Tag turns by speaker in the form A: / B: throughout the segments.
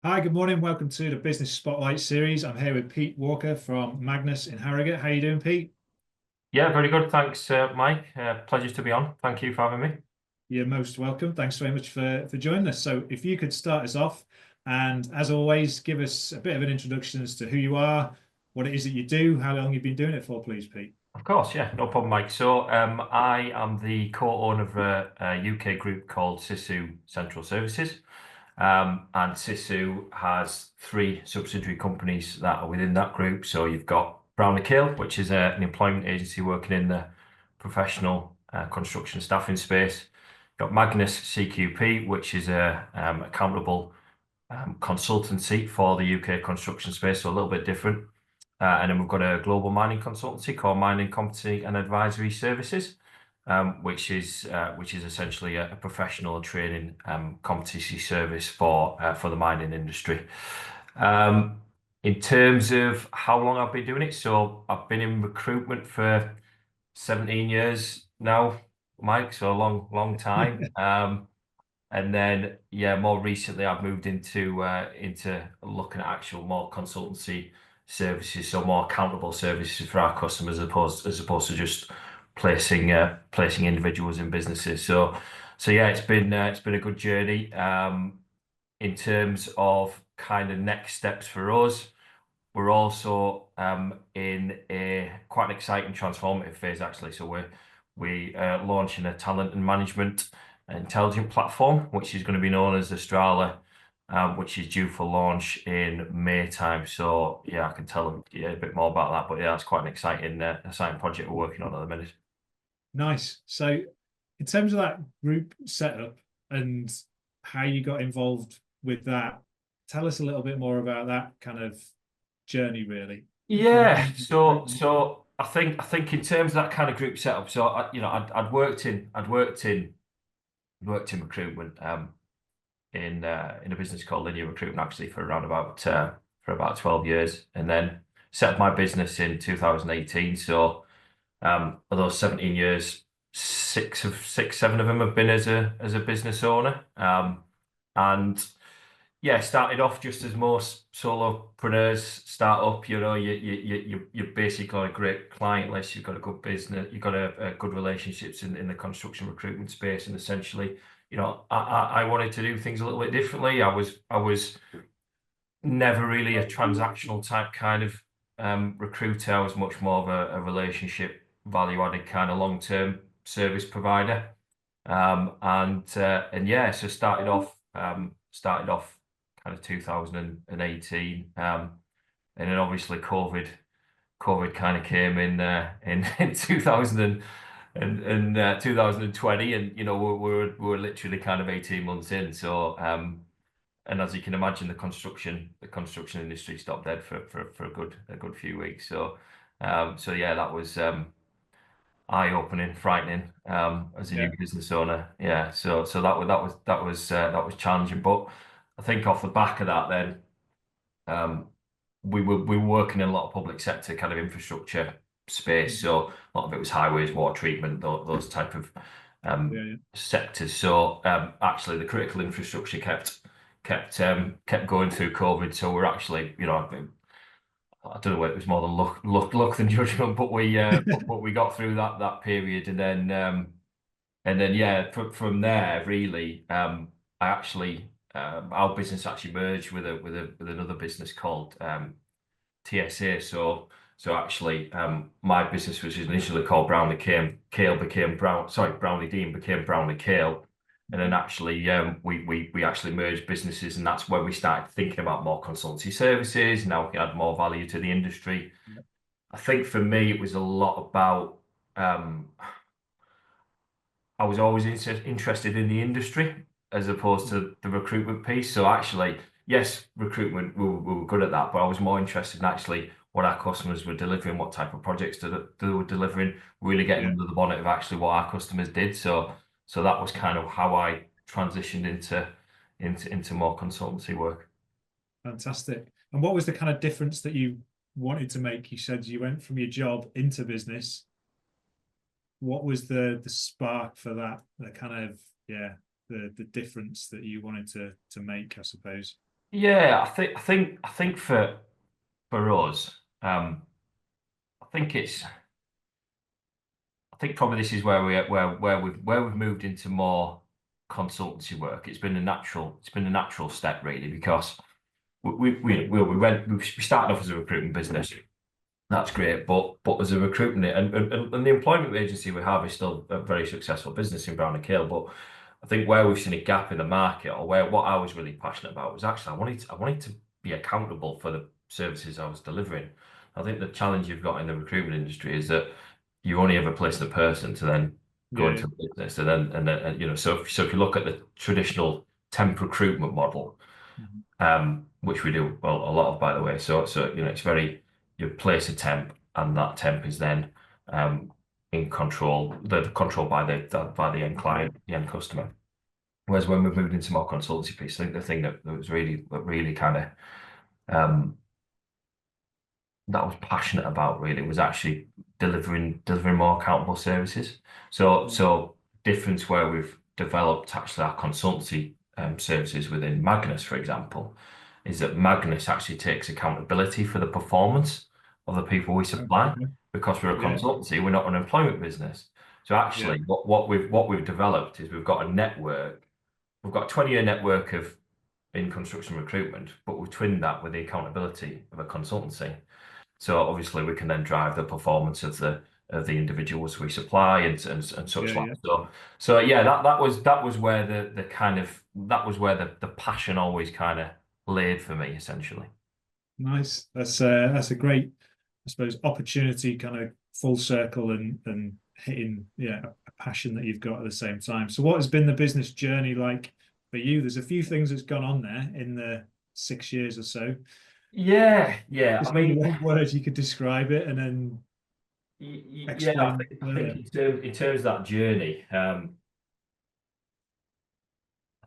A: Hi, good morning. Welcome to the Business Spotlight series. I'm here with Pete Walker from Magnus in Harrogate. How you doing, Pete?
B: Yeah, very good. Thanks, Mike. Pleasure to be on. Thank you for having me.
A: You're most welcome. Thanks very much for joining us. So, if you could start us off, and as always, give us a bit of an introduction as to who you are, what it is that you do, how long you've been doing it for, please, Pete.
B: Of course, yeah, no problem, Mike. So, I am the co-owner of a UK group called Sisu Central Services. And Sisu has three subsidiary companies that are within that group. So you've got Brownlee Cale, which is an employment agency working in the professional construction staffing space. You've got Magnus CQP, which is a accountable consultancy for the UK construction space, so a little bit different. And then we've got a global mining consultancy called Mining Competency and Advisory Services, which is essentially a professional training competency service for the mining industry. Um, in terms of how long I've been doing it, so I've been in recruitment for 17 years now, Mike, so a long time. And then, yeah, more recently, I've moved into looking at actual more consultancy services, so more accountable services for our customers, as opposed to just placing individuals in businesses. So yeah, it's been a good journey. In terms of kind of next steps for us, we're also in a quite an exciting transformative phase actually. So we launching a talent and management intelligent platform, which is going to be known as Astrala, which is due for launch in May time. So yeah, I can tell them a bit more about that. But yeah, it's quite an exciting project we're working on at the minute.
A: Nice. So, in terms of that group setup and how you got involved with that, tell us a little bit more about that kind of journey, really. What
B: Yeah,
A: made you
B: so
A: recruitment?
B: so I think in terms of that kind of group setup, so I'd worked in recruitment in a business called Linear Recruitment actually for about 12 years, and then set up my business in 2018. So of those 17 years, seven of them have been as a business owner. And yeah, started off just as most solopreneurs start up. You're basically on a great client list. You've got a good business. You've got a good relationships in the construction recruitment space, and essentially, I wanted to do things a little bit differently. I was never really a transactional type kind of recruiter. I was much more of a relationship value added kind of long term service provider. And yeah, so started off kind of 2018, and then obviously COVID kind of came in 2000 and 2020, and we're literally kind of 18 months in. So and as you can imagine, the construction industry stopped dead for a good few weeks. So yeah, that was eye-opening, frightening as a
A: Yeah.
B: new business owner. Yeah, so that was challenging. But I think off the back of that, then we were working in a lot of public sector kind of infrastructure space.
A: Mhm.
B: So a lot of it was highways, water treatment, those type of
A: Yeah, yeah.
B: sectors. So actually, the critical infrastructure kept going through COVID. So we're actually, I don't know whether it was more than luck than judgment, but we got through that period, and then yeah, from there really, I actually our business actually merged with another business called TSA. So actually, my business was initially called Brownlee Cale became Brownlee Dean became Brownlee Cale, and then actually we actually merged businesses, and that's when we started thinking about more consultancy services. Now we add more value to the industry.
A: Yeah.
B: I think for me it was a lot about um, I was always interested in the industry as opposed to the recruitment piece. So actually, yes, recruitment, we were good at that, but I was more interested in actually what our customers were delivering, what type of projects they were delivering, really getting
A: Yeah.
B: under the bonnet of actually what our customers did. So that was kind of how I transitioned into more consultancy work.
A: Fantastic. And what was the kind of difference that you wanted to make? You said you went from your job into business. What was the spark for that? The kind of, yeah, the difference that you wanted to make, I suppose.
B: Yeah, I think for us, I think it's I think probably this is where we've moved into more consultancy work. It's been a natural step really because we started off as a recruitment business. That's great, but as a recruitment and the employment agency we have is still a very successful business in Brownlee Cale. But I think where we've seen a gap in the market, or where what I was really passionate about was actually I wanted to be accountable for the services I was delivering. I think the challenge you've got in the recruitment industry is that you only ever place the person to then go
A: Yeah,
B: into the business, and then so if you look at the traditional temp recruitment model,
A: mhm.
B: which we do well a lot of, by the way. So it's very you place a temp, and that temp is then um, in control. They're controlled by the end
A: Yeah,
B: client, the end customer. Whereas when we've moved into more consultancy piece, I think the thing that was really kind of um, that I was passionate about really was actually delivering more accountable services. So
A: yeah,
B: so difference where we've developed actually our consultancy services within Magnus, for example, is that Magnus actually takes accountability for the performance of the people we
A: oh,
B: supply
A: okay.
B: because we're a
A: Yeah,
B: consultancy, we're not an employment business. So
A: yeah,
B: actually, what we've developed is we've got a network. We've got a 20-year network of in construction recruitment, but we've twinned that with the accountability of a consultancy. So obviously we can then drive the performance of the individuals we supply and
A: yeah,
B: such like.
A: yeah.
B: So yeah, that was where the kind of that was where the passion always kind of laid for me essentially.
A: Nice. That's a great, I suppose, opportunity, kind of full circle and hitting, yeah, a passion that you've got at the same time. So, what has been the business journey like for you? There's a few things that's gone on there in the 6 years or so.
B: Yeah, yeah. I
A: Just in
B: mean,
A: one word, you could describe it and then
B: yeah. I
A: explain
B: think I think
A: further.
B: in terms of that journey, I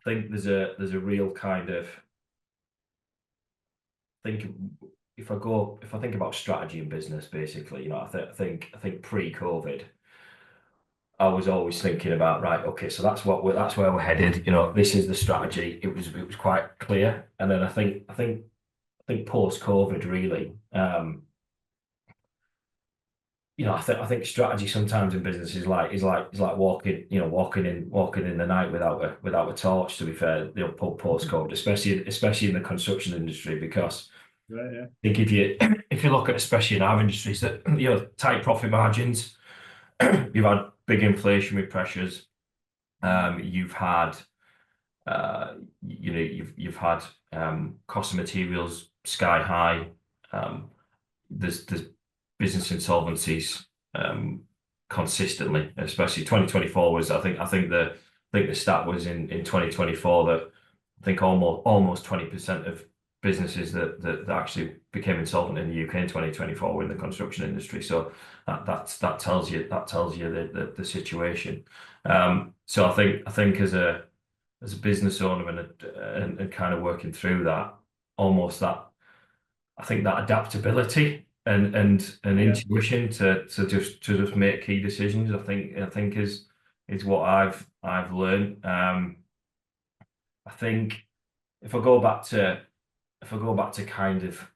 B: think there's a real kind of think if I think about strategy in business, basically, I think pre-COVID. I was always thinking about, right, okay, so that's where we're headed. This is the strategy. It was quite clear. And then I think post COVID really, I think strategy sometimes in business is like walking in the night without a torch. To be fair, post COVID, especially in the construction industry, because
A: Right, yeah.
B: I think if you look at especially in our industries that tight profit margins, you've had big inflationary pressures.
A: Mm.
B: You've had, you've had cost of materials sky high. Um, there's business insolvencies consistently, especially 2024 was. I think the stat was in 2024 that I think almost 20% of businesses that actually became insolvent in the UK in 2024 were in the construction industry. So that tells you the situation. So I think as a business owner and kind of working through that, almost that I think that adaptability and
A: Yeah.
B: intuition to just make key decisions, I think is what I've learned. I think if I go back to kind of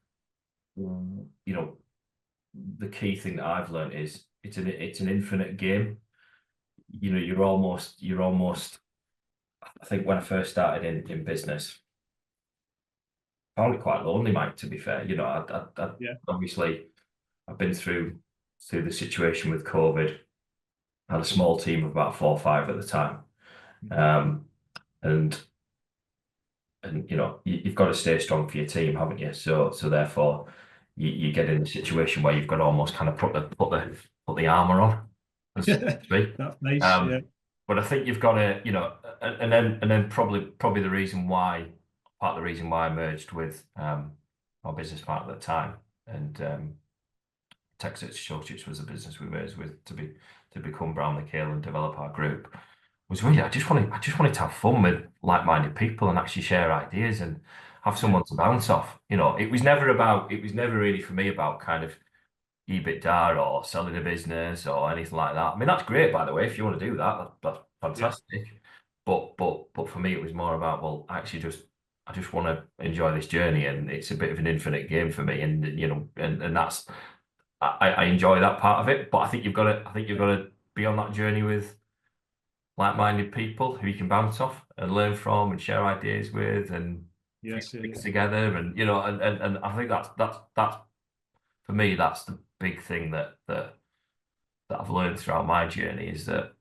B: the key thing that I've learned is it's an infinite game. You're almost I think when I first started in business, I found it quite lonely, Mike, to be fair. I
A: Yeah.
B: obviously I've been through the situation with COVID. I had a small team of about 4 or 5 at the time.
A: Mhm.
B: Um, and you've got to stay strong for your team, haven't you? So therefore you get in a situation where you've got to almost kind of put the armor on, so to speak.
A: That place, yeah.
B: Um, but I think you've got to, and then probably part of the reason why I merged with our business partner at the time, and Texas Associates was the business we merged with to become Brownlee Cale and develop our group. Was really I just wanted to have fun with like-minded people and actually share ideas and have
A: Yeah.
B: someone to bounce off. It was never really for me about kind of EBITDA or selling a business or anything like that. I mean, that's great, by the way. If you want to do that, that's
A: Yeah.
B: fantastic. But for me, it was more about, well, actually just I just want to enjoy this journey, and it's a bit of an infinite game for me, and and that's I enjoy that part of it. But I think you've got to be on that journey with like-minded people who you can bounce off and learn from and share ideas with and fix
A: Yes,
B: things
A: yeah.
B: together, and and I think that's for me, that's the big thing that I've learned throughout my journey is that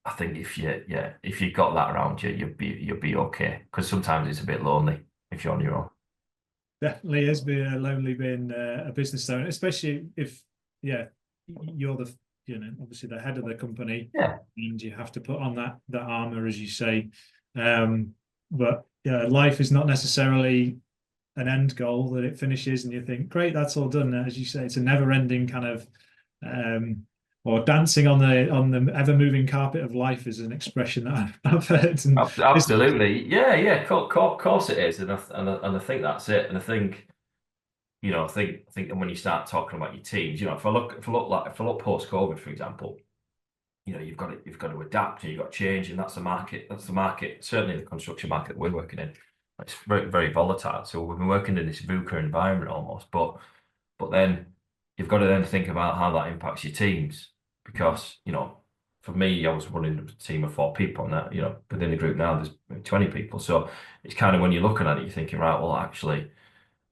B: I think if you got that around you, you'll be okay. Because sometimes it's a bit lonely if you're on your own.
A: Definitely has been lonely being a business owner, especially if, yeah, you're the, obviously the head of the company,
B: Yeah.
A: and you have to put on that armor, as you say. But yeah, life is not necessarily an end goal that it finishes and you think, great, that's all done. As you say, it's a never-ending kind of, or dancing on the ever-moving carpet of life is an expression that I've heard. And
B: Absolutely. Yeah, yeah, of course it is. And I think that's it. And I think, I think that when you start talking about your teams, if I look post-COVID, for example, you've got to adapt and you've got to change, and that's the market, certainly the construction market that we're working in. It's very, very volatile. So we've been working in this VUCA environment almost, but then you've got to then think about how that impacts your teams. Because, for me, I was running a team of 4 people, and that, within the group now there's 20 people. So it's kind of when you're looking at it, you're thinking, right, well, actually,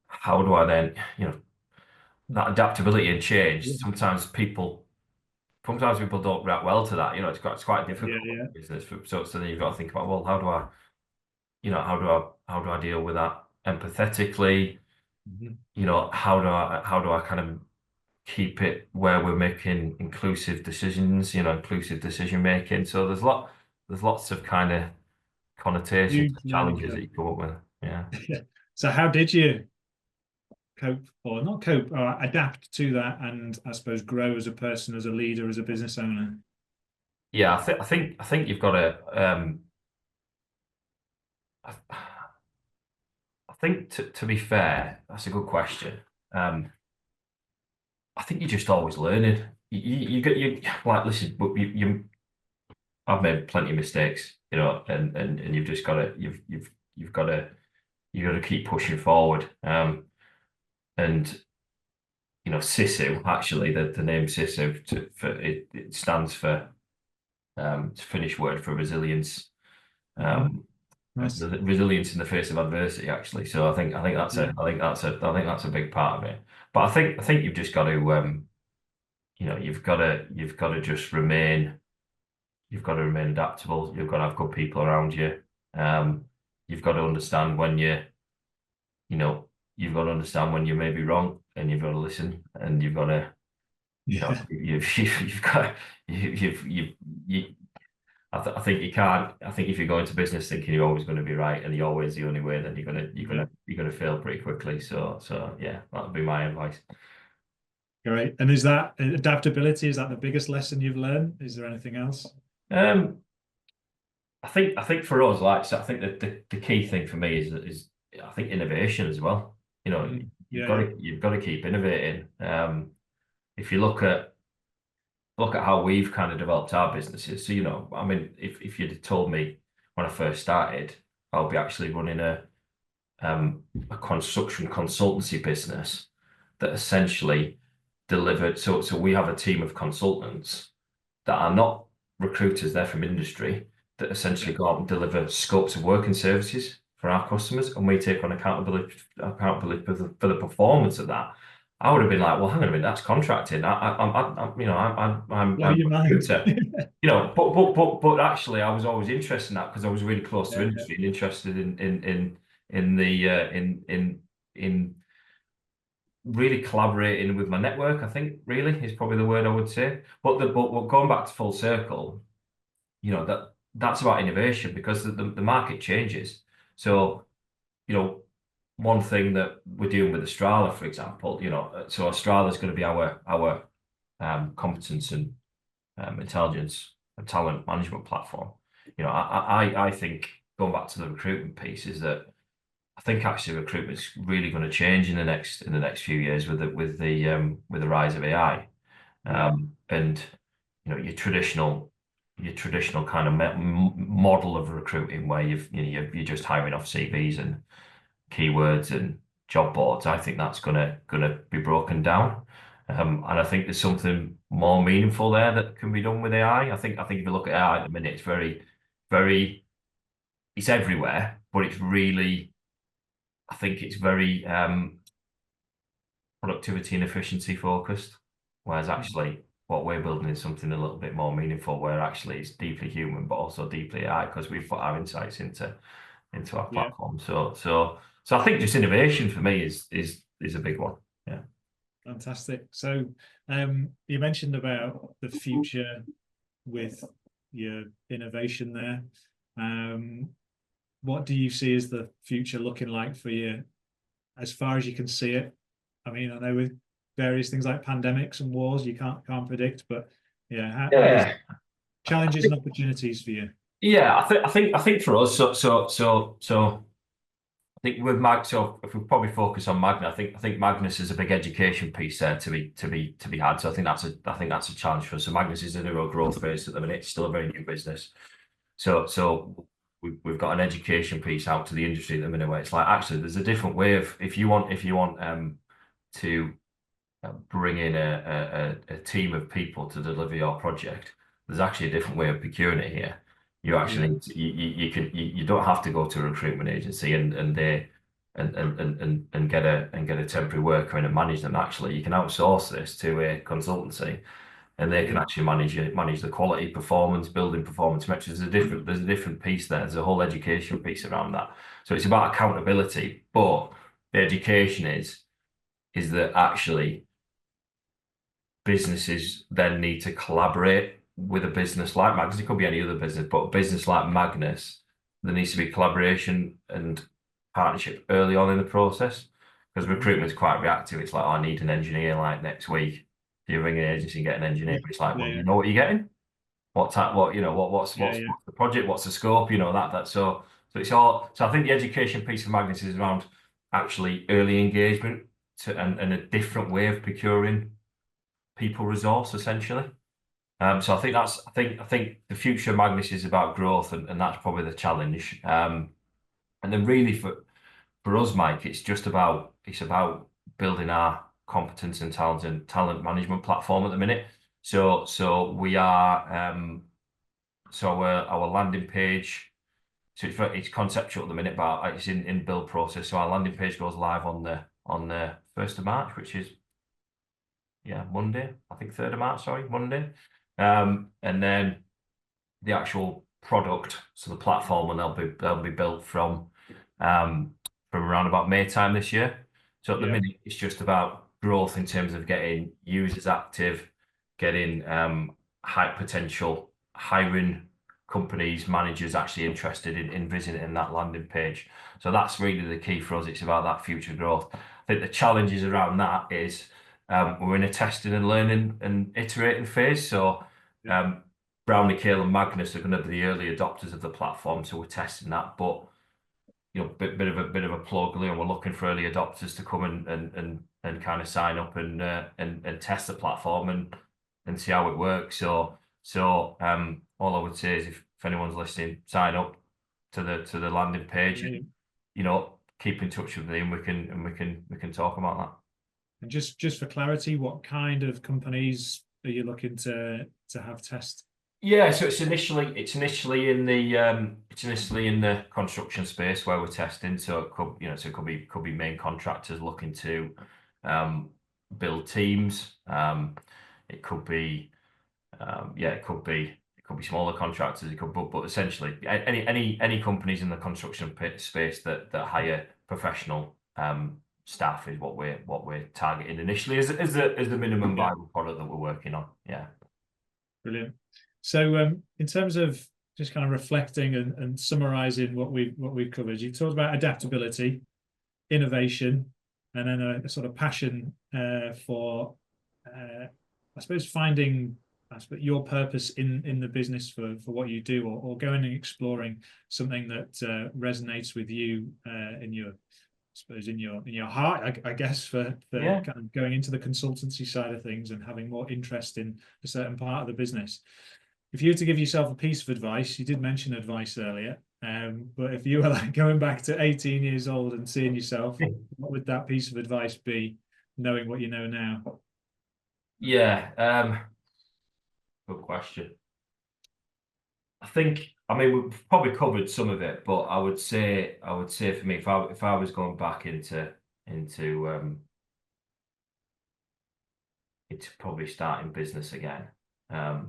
B: how do I then, that adaptability and change, sometimes people don't react well to that. It's quite
A: yeah,
B: difficult
A: yeah.
B: business. So then you've got to think about, well, how do I deal with that empathetically?
A: Mhm.
B: How do I kind of keep it where we're making inclusive decisions, inclusive decision making. So there's lots of kind of connotations,
A: Huge learning
B: challenges that
A: curve.
B: you come up with. Yeah.
A: So how did you cope, or not cope, or adapt to that, and I suppose grow as a person, as a leader, as a business owner?
B: Yeah, I think you've got to I, I think to be fair, that's a good question. Um, I think you're just always learning. You get you like listen, but I've made plenty of mistakes, and you've just got to you've got to keep pushing forward. And SISU, actually, the name SISU it stands for it's a Finnish word for resilience.
A: Mhm.
B: Um,
A: Nice.
B: resilience in the face of adversity, actually. So
A: Yeah.
B: I think that's a big part of it. But I think you've just got to you've got to just remain adaptable. You've got to have good people around you. Um, you've got to understand when you know you've got to understand when you may be wrong, and you've got to listen, and you've got to
A: Yeah.
B: you've got you I think you can't. I think if you go into business thinking you're always going to be right and you're always the only way, then
A: Yeah.
B: you're gonna fail pretty quickly. So yeah, that would be my advice.
A: Great. And is that adaptability, is that the biggest lesson you've learned? Is there anything else?
B: Um, I think for us, like so, I think that the key thing for me is I think innovation as well.
A: Mm. Yeah, yeah.
B: You've got to keep innovating. If you look at how we've kind of developed our businesses. So, I mean, if you'd have told me when I first started, I'll be actually running a construction consultancy business that essentially delivered. So we have a team of consultants that are not recruiters, they're from industry that
A: Yeah.
B: essentially go out and deliver scopes of work and services for our customers, and we take on accountability for the performance of that. I would have been like, well, hang on a minute, that's contracting.
A: Blow
B: I'm
A: your
B: a
A: mind.
B: recruiter, but actually, I was always interested in that because I was really close to
A: Yeah, yeah.
B: industry and interested in the in really collaborating with my network. I think really is probably the word I would say. But going back to full circle, that's about innovation because the market changes. So, you know, one thing that we're doing with Australia, for example, so Australia is going to be our competence and intelligence and talent management platform. I think going back to the recruitment piece is that I think actually recruitment's really going to change in the next few years with the rise of AI.
A: Yeah.
B: And your traditional your traditional kind of model of recruiting where you're just hiring off CVs and keywords and job boards. I think that's gonna be broken down. And I think there's something more meaningful there that can be done with AI. I think if you look at AI at the minute, it's very it's everywhere, but it's really I think it's very productivity and efficiency focused. Whereas actually what we're building is something a little bit more meaningful, where actually it's deeply human, but also deeply AI, because we've put our insights into our
A: Yeah,
B: platform. So I think just innovation for me is a big one. Yeah.
A: fantastic. So you mentioned about the future with your innovation there. What do you see as the future looking like for you, as far as you can see it? I mean, I know with various things like pandemics and wars, you can't predict, but yeah, how does
B: Yeah.
A: challenges and opportunities for you?
B: Yeah, I think for us, so I think with Mag, so if we probably focus on Magnus, I think Magnus is a big education piece there to be had. So I think that's a challenge for us. So Magnus is in a real growth phase at the minute. It's still a very new business. So we've got an education piece out to the industry at the minute where it's like actually there's a different way of if you want to bring in a team of people to deliver your project, there's actually a different way of procuring it here. You
A: Yeah,
B: actually you don't have to go to a recruitment agency and they and get a temporary worker in and manage them. Actually, you can outsource this to a consultancy and they can
A: yeah,
B: actually manage the quality, performance, building performance metrics. There's a different piece there. There's a whole education piece around that. So it's about accountability, but the education is that actually businesses then need to collaborate with a business like Magnus. It could be any other business, but a business like Magnus, there needs to be collaboration and partnership early on in the process, because
A: mhm,
B: recruitment is quite reactive. It's like, oh, I need an engineer like next week. You ring an agency and get an
A: yeah,
B: engineer, but it's like, well,
A: yeah,
B: you know what you're getting? What type, what,
A: yeah,
B: what's
A: yeah,
B: the project? What's the scope? So it's all, so I think the education piece of Magnus is around actually early engagement and a different way of procuring people resource essentially. So I think the future of Magnus is about growth, and that's probably the challenge. And then really for us, Mike, it's about building our competence and talent management platform at the minute. So we are so our landing page. So it's conceptual at the minute, but it's in build process. So our landing page goes live on the 1st of March, which is Monday. I think 3rd of March, sorry, Monday. And then the actual product, so the platform, and they'll be built from around about May time this year. So at the
A: yeah,
B: minute, it's just about growth in terms of getting users active, getting high potential hiring companies, managers actually interested in visiting that landing page. So that's really the key for us. It's about that future growth. I think the challenges around that is we're in a testing and learning and iterating phase. So
A: yeah,
B: um, Brownlee Cale and Magnus are going to be the early adopters of the platform, so we're testing that. But bit of a plug, we're looking for early adopters to come and kind of sign up and test the platform and see how it works. So all I would say is if anyone's listening, sign up to the landing page
A: yeah.
B: and keep in touch with me, and we can talk about that.
A: And just for clarity, what kind of companies are you looking to have test?
B: Yeah, so it's initially in the construction space where we're testing. So it could be main contractors looking to um, build teams. It could be it could be smaller contractors. But essentially any companies in the construction space that hire professional staff is what we're targeting initially as the minimum
A: Yeah,
B: viable product that we're working on. Yeah.
A: brilliant. So in terms of just kind of reflecting and summarizing what we've covered, you talked about adaptability, innovation, and then a sort of passion for I suppose finding your purpose in the business for what you do, or going and exploring something that resonates with you in your, I suppose, in your heart, I guess, for
B: Yeah.
A: kind of going into the consultancy side of things and having more interest in a certain part of the business. if you were to give yourself a piece of advice, you did mention advice earlier, but if you were like going back to 18 years old and seeing yourself, what would that piece of advice be, knowing what you know now?
B: Yeah, good question. I mean, we've probably covered some of it, but I would say for me, if I was going back into probably starting business again, I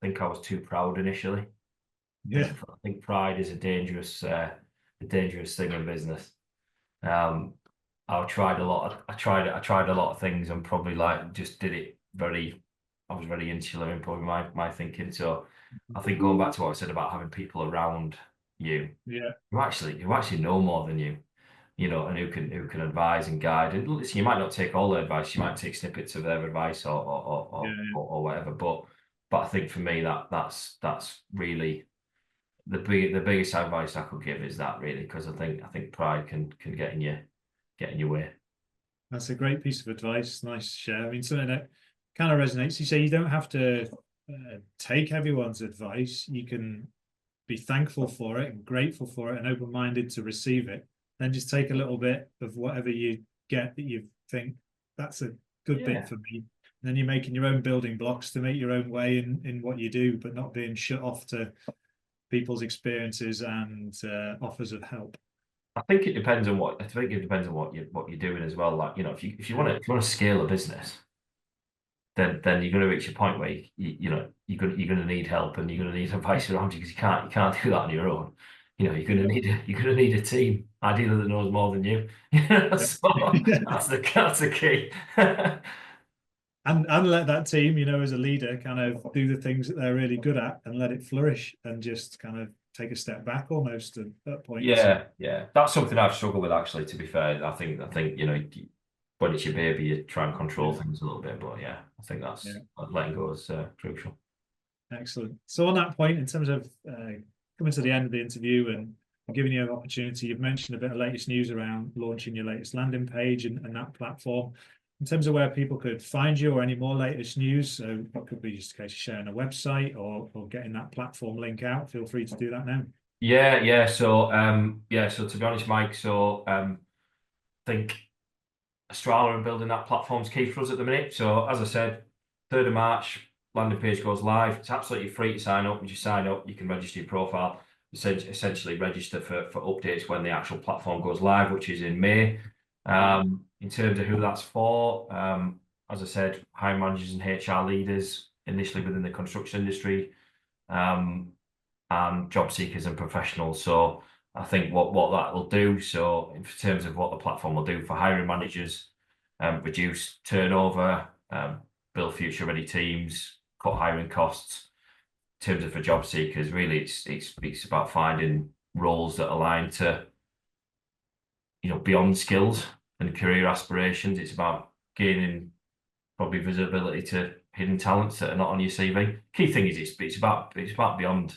B: think I was too proud initially.
A: Yeah,
B: I think pride is a dangerous thing in business. I tried a lot. I tried a lot of things, and probably like just did it very. I was very insular in probably my thinking. So I think going back to what I said about having people around you
A: yeah,
B: who actually know more than you, and who can advise and guide. And listen, you might not take all their advice. You might take snippets of their advice
A: yeah.
B: or whatever. But I think for me that's really the biggest advice I could give is that really, because I think pride can get in your way.
A: That's a great piece of advice. Nice to share. I mean, something that kind of resonates. You say you don't have to take everyone's advice. You can be thankful for it and grateful for it and open-minded to receive it. Then just take a little bit of whatever you get that you think that's a good bit
B: Yeah.
A: for me. And then you're making your own building blocks to make your own way in what you do, but not being shut off to people's experiences and offers of help.
B: I think it depends on what you're doing as well. Like, if you want to scale a business, then you're going to reach a point where you're going to need help, and you're going to need advice around you, because you can't do that on your own. You're going to need a team, ideally that knows more than you. So that's the key.
A: And let that team, as a leader, kind of do the things that they're really good at and let it flourish, and just kind of take a step back almost at points.
B: Yeah. That's something I've struggled with, actually, to be fair. I think when it's your baby, you try and control
A: Yeah,
B: things a little bit, but yeah, I think
A: yeah,
B: letting go is crucial.
A: excellent. So on that point, in terms of coming to the end of the interview and giving you an opportunity, you've mentioned a bit of latest news around launching your latest landing page and that platform. In terms of where people could find you or any more latest news, so it could be just a case of sharing a website or getting that platform link out. Feel free to do that now.
B: Yeah. So to be honest, Mike, think Australia and building that platform's key for us at the minute. So as I said, 3rd of March, landing page goes live. It's absolutely free to sign up. Once you sign up, you can register your profile, essentially register for updates when the actual platform goes live, which is in May. In terms of who that's for, as I said, hiring managers and HR leaders initially within the construction industry, and job seekers and professionals. So I think what that will do, so in terms of what the platform will do for hiring managers, reduce turnover, build future ready teams, cut hiring costs. In terms of for job seekers, really it's about finding roles that align to beyond skills and career aspirations. It's about gaining probably visibility to hidden talents that are not on your CV. Key thing is it's about beyond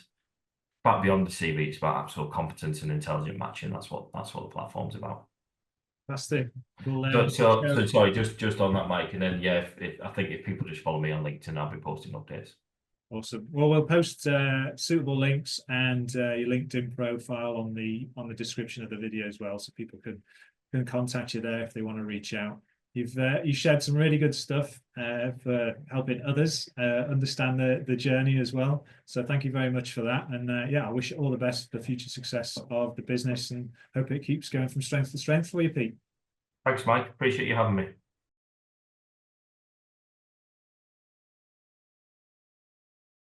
B: the CV. It's about actual competence and intelligent matching. That's what the platform's about.
A: Fantastic. Well,
B: So sorry, just on that, Mike, and then yeah, I think if people just follow me on LinkedIn, I'll be posting updates.
A: awesome. Well, we'll post suitable links and your LinkedIn profile on the description of the video as well, so people can contact you there if they want to reach out. You've shared some really good stuff for helping others understand the journey as well. So thank you very much for that. And I wish you all the best for future success of the business, and hope it keeps going from strength to strength for you, Pete.
B: Thanks, Mike. Appreciate you having me.